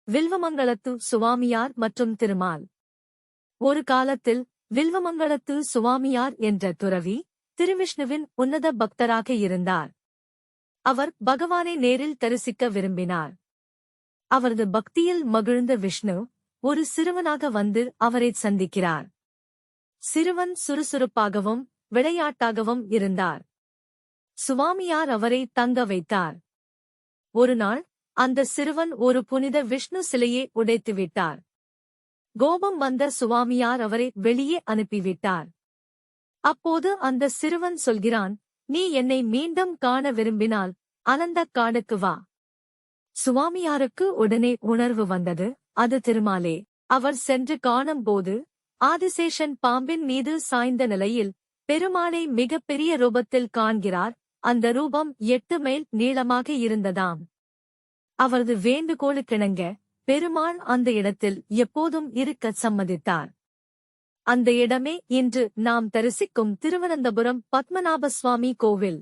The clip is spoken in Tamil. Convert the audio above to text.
வில்வமங்கலத்து சுவாமியார் மற்றும் திருமால். ஒரு காலத்தில் வில்வமங்கலத்து சுவாமியார் என்ற துறவி திருவிஷ்ணுவின் உன்னத பக்தராக இருந்தார். அவர் பகவானை நேரில் தரிசிக்க விரும்பினார். அவரது பக்தியில் மகிழ்ந்த விஷ்ணு ஒரு சிறுவனாக வந்து அவரை சந்திக்கிறார். சிறுவன் சுறுசுறுப்பாகவும் விளையாட்டாகவும் இருந்தார். சுவாமியார் அவரை தங்க வைத்தார். ஒருநாள் அந்த சிறுவன் ஒரு புனித விஷ்ணு சிலையை உடைத்துவிட்டார். கோபம் வந்த சுவாமியார் அவரை வெளியே அனுப்பிவிட்டார். அப்போது அந்த சிறுவன் சொல்கிறான், நீ என்னை மீண்டும் காண விரும்பினால் அனந்தக் காடுக்கு வா. சுவாமியாருக்கு உடனே உணர்வு வந்தது, அது திருமாலே. அவர் சென்று காணும்போது ஆதிசேஷன் பாம்பின் மீது சாய்ந்த நிலையில் பெருமாளை மிகப்பெரிய ரூபத்தில் காண்கிறார். அந்த ரூபம் 8 மைல் நீளமாக இருந்ததாம். அவரது வேண்டுகோளுக்கிணங்க பெருமாள் அந்த இடத்தில் எப்போதும் இருக்கச் சம்மதித்தார். அந்த இடமே இன்று நாம் தரிசிக்கும் திருவனந்தபுரம் பத்மநாப சுவாமி கோவில்.